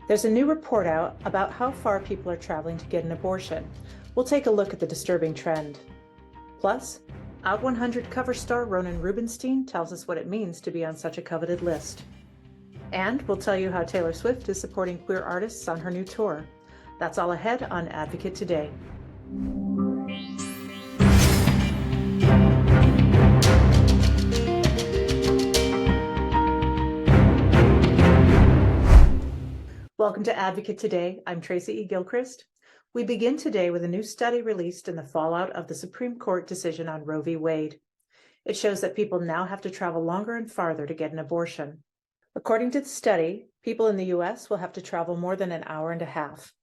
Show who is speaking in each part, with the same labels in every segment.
Speaker 1: There's a new report out about how far people are traveling to get an abortion. We'll take a look at the disturbing trend. Plus, Out 100 cover star Ronan Rubinstein tells us what it means to be on such a coveted list. And we'll tell you how Taylor Swift is supporting queer artists on her new tour. That's all ahead on Advocate Today. Welcome to Advocate Today. I'm Tracy E. Gilchrist. We begin today with a new study released in the fallout of the Supreme Court decision on Roe v. Wade. It shows that people now have to travel longer and farther to get an abortion. According to the study, people in the U.S. will have to travel more than an hour and a half.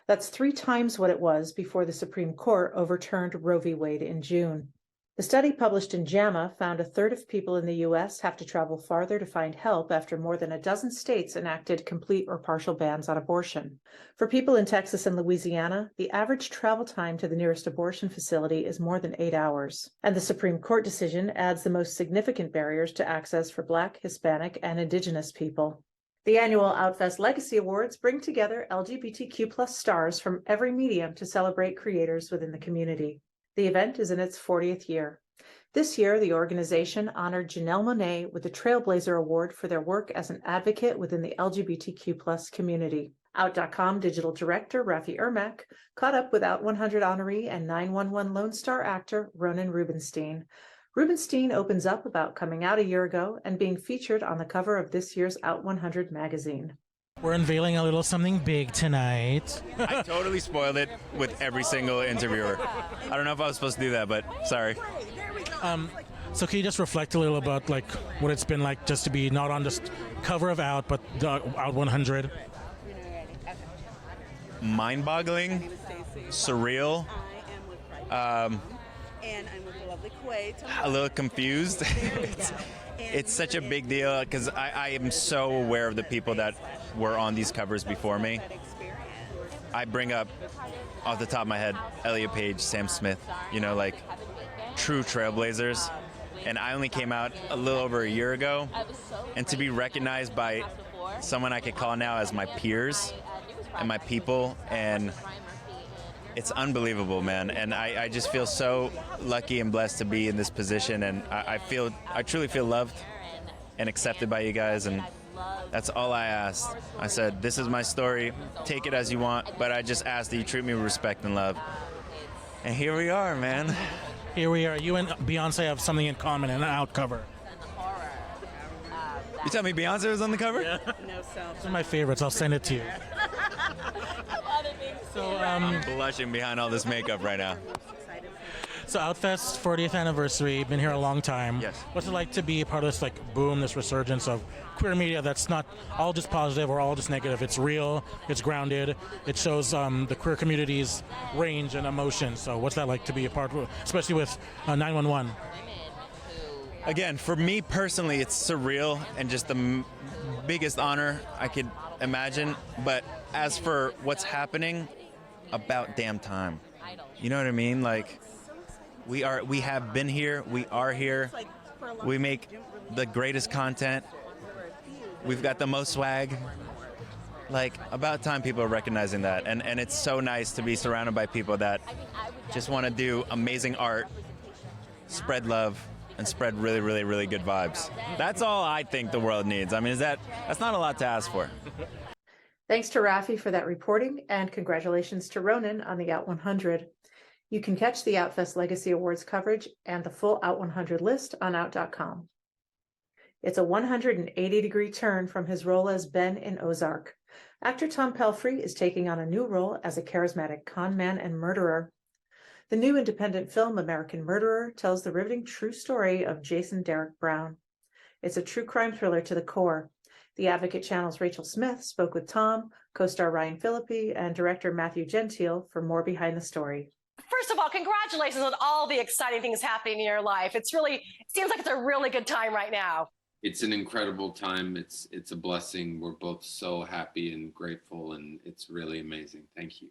Speaker 1: That's 3 times what it was before the Supreme Court overturned Roe v. Wade in June. The study published in JAMA found a third of people in the U.S. have to travel farther to find help after more than a dozen states enacted complete or partial bans on abortion. For people in Texas and Louisiana, the average travel time to the nearest abortion facility is more than 8 hours. And the Supreme Court decision adds the most significant barriers to access for Black, Hispanic, and Indigenous people. The annual Outfest Legacy Awards bring together LGBTQ+ stars from every medium to celebrate creators within the community. The event is in its 40th year. This year, the organization honored Janelle Monáe with the Trailblazer Award for their work as an advocate within the LGBTQ+ community. Out.com digital director Rafi Ermac caught up with Out 100 honoree and 911 Lone Star actor Ronan Rubinstein. Rubinstein opens up about coming out a year ago and being featured on the cover of this year's Out 100 magazine.
Speaker 2: We're unveiling a little something big tonight.
Speaker 3: I totally spoiled it with every single interviewer. I don't know if I was supposed to do that, but sorry.
Speaker 2: So can you just reflect a little about like what it's been like just to be not on this cover of Out, but the Out 100?
Speaker 3: Mind-boggling, surreal,
Speaker 4: and I'm with the lovely Quay.
Speaker 3: a little confused. It's such a big deal because I am so aware of the people that were on these covers before me. I bring up, off the top of my head, Elliot Page, Sam Smith, like true trailblazers. And I only came out a little over a year ago. And to be recognized by someone I could call now as my peers and my people, and it's unbelievable, man. And I just feel so lucky and blessed to be in this position. And I truly feel loved and accepted by you guys. And that's all I asked. I said, this is my story. Take it as you want. But I just ask that you treat me with respect and love. And here we are, man.
Speaker 2: Here we are. You and Beyonce have something in common in an Out cover.
Speaker 3: You tell me Beyonce was on the cover?
Speaker 2: Yeah.
Speaker 4: No self.
Speaker 2: Those are my favorites. I'll send it to you. So,
Speaker 3: I'm blushing behind all this makeup right now.
Speaker 2: So Outfest 40th anniversary, been here a long time.
Speaker 3: Yes.
Speaker 2: What's it like to be a part of this boom, this resurgence of queer media that's not all just positive or all just negative? It's real, it's grounded, it shows the queer community's range and emotion. So what's that like to be a part of, especially with 911?
Speaker 3: Again, for me personally, it's surreal and just the biggest honor I could imagine. But as for what's happening, about damn time. You know what I mean? Like, we have been here, we are here, we make the greatest content, we've got the most swag. Like, about time people are recognizing that. And it's so nice to be surrounded by people that just want to do amazing art, spread love, and spread really, really, really good vibes. That's all I think the world needs. I mean, that's not a lot to ask for.
Speaker 1: Thanks to Rafi for that reporting, and congratulations to Ronan on the Out 100. You can catch the Outfest Legacy Awards coverage and the full Out 100 list on Out.com. It's a 180-degree turn from his role as Ben in Ozark. Actor Tom Pelphrey is taking on a new role as a charismatic con man and murderer. The new independent film American Murderer tells the riveting true story of Jason Derek Brown. It's a true crime thriller to the core. The Advocate Channel's Rachel Smith spoke with Tom, co-star Ryan Phillippe, and director Matthew Gentile for more behind the story.
Speaker 5: First of all, congratulations on all the exciting things happening in your life. It seems like it's a really good time right now.
Speaker 6: It's an incredible time. It's a blessing. We're both so happy and grateful, and it's really amazing. Thank you.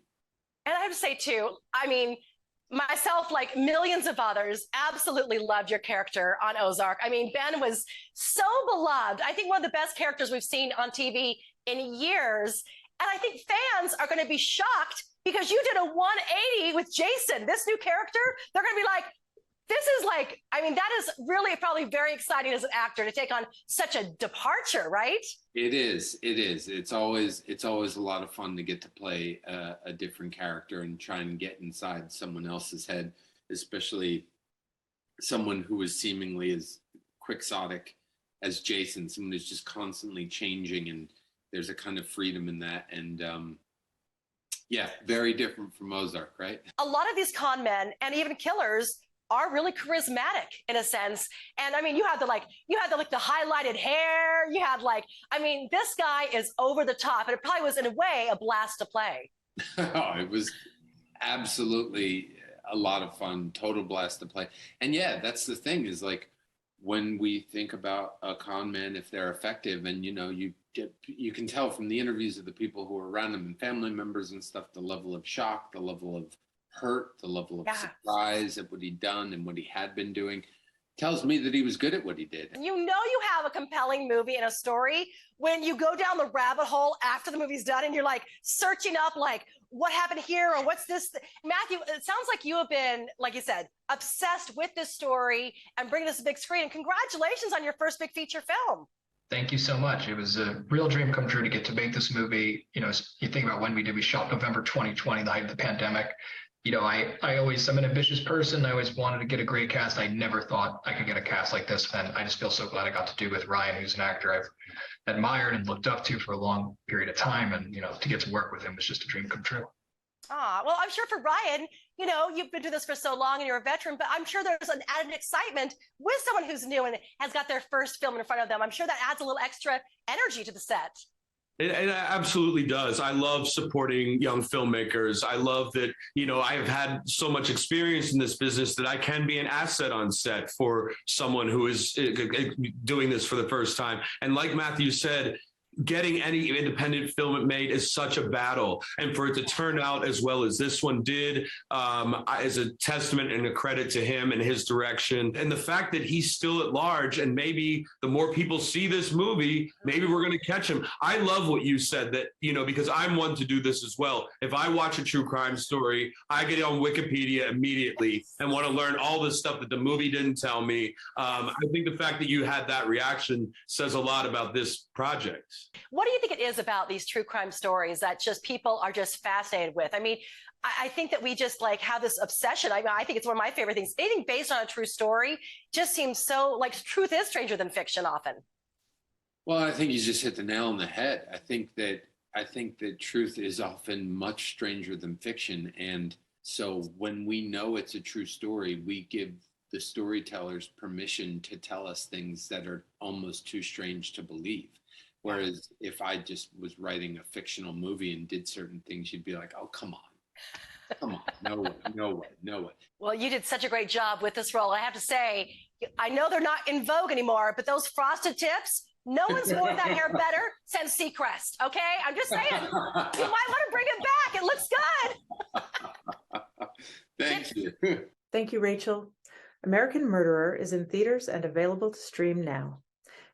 Speaker 5: And I have to say, too, I mean, myself, like millions of others, absolutely loved your character on Ozark. I mean, Ben was so beloved. I think one of the best characters we've seen on TV in years. And I think fans are going to be shocked because you did a 180 with Jason, this new character. They're going to be like, this is like, I mean, that is really probably very exciting as an actor to take on such a departure, right?
Speaker 6: It is. It is. It's always a lot of fun to get to play a different character and try and get inside someone else's head, especially someone who is seemingly as quixotic as Jason, someone who's just constantly changing, and there's a kind of freedom in that. And yeah, very different from Ozark, right?
Speaker 5: A lot of these con men and even killers are really charismatic in a sense. And I mean, you had the highlighted hair, you had this guy is over the top, and it probably was in a way a blast to play.
Speaker 6: Oh, it was absolutely a lot of fun, total blast to play. And yeah, that's the thing, is like, when we think about a con man, if they're effective, and you can tell from the interviews of the people who are around them and family members and stuff, the level of shock, the level of hurt, the level of surprise at what he'd done and what he had been doing, tells me that he was good at what he did.
Speaker 5: You know you have a compelling movie and a story when you go down the rabbit hole after the movie's done and you're like searching up like what happened here or what's this. Matthew, it sounds like you have been, like you said, obsessed with this story and bringing this to the big screen. And congratulations on your first big feature film.
Speaker 7: Thank you so much. It was a real dream come true to get to make this movie. You think about when we shot November 2020, the height of the pandemic. I'm an ambitious person. I always wanted to get a great cast. I never thought I could get a cast like this. And I just feel so glad I got to do with Ryan, who's an actor I've admired and looked up to for a long period of time. And, to get to work with him was just a dream come true.
Speaker 5: Well, I'm sure for Ryan, you've been doing this for so long and you're a veteran, but I'm sure there's an added excitement with someone who's new and has got their first film in front of them. I'm sure that adds a little extra energy to the set.
Speaker 8: It absolutely does. I love supporting young filmmakers. I love that, I have had so much experience in this business that I can be an asset on set for someone who is doing this for the first time. And like Matthew said, getting any independent film made is such a battle, and for it to turn out as well as this one did is a testament and a credit to him and his direction, and the fact that he's still at large. And maybe the more people see this movie, maybe we're going to catch him. I love what you said, that because I'm one to do this as well. If I watch a true crime story, I get on Wikipedia immediately and want to learn all the stuff that the movie didn't tell me. I think the fact that you had that reaction says a lot about this project.
Speaker 5: What do you think it is about these true crime stories that just people are just fascinated with? I mean, I think that we just have this obsession. I think it's one of my favorite things. Anything based on a true story just seems so truth is stranger than fiction often.
Speaker 6: Well, I think you just hit the nail on the head. I think that truth is often much stranger than fiction. And so when we know it's a true story, we give the storytellers permission to tell us things that are almost too strange to believe. Whereas if I just was writing a fictional movie and did certain things, you'd be like, oh, come on, no way.
Speaker 5: Well, you did such a great job with this role. I have to say, I know they're not in vogue anymore, but those frosted tips, no one's worn that hair better since Seacrest, okay? I'm just saying, you might want to bring it back. It looks good.
Speaker 6: Thank you.
Speaker 1: Thank you, Rachel. American Murderer is in theaters and available to stream now.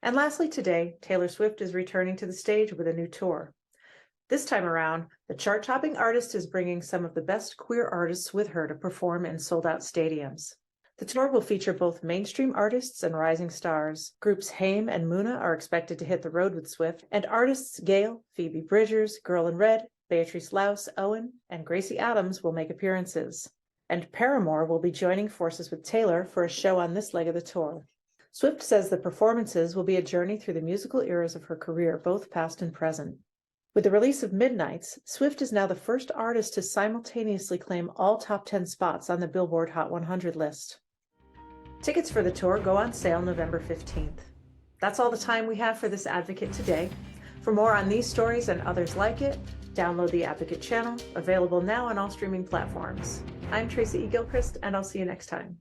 Speaker 1: And lastly today, Taylor Swift is returning to the stage with a new tour. This time around, the chart-topping artist is bringing some of the best queer artists with her to perform in sold-out stadiums. The tour will feature both mainstream artists and rising stars. Groups Haim and Muna are expected to hit the road with Swift, and artists Gail, Phoebe Bridgers, Girl in Red, Beatrice Louse, Owen, and Gracie Adams will make appearances. And Paramore will be joining forces with Taylor for a show on this leg of the tour. Swift says the performances will be a journey through the musical eras of her career, both past and present. With the release of Midnights, Swift is now the first artist to simultaneously claim all top 10 spots on the Billboard Hot 100 list. Tickets for the tour go on sale November 15th. That's all the time we have for this Advocate today. For more on these stories and others like it, download the Advocate channel, available now on all streaming platforms. I'm Tracy E. Gilchrist, and I'll see you next time.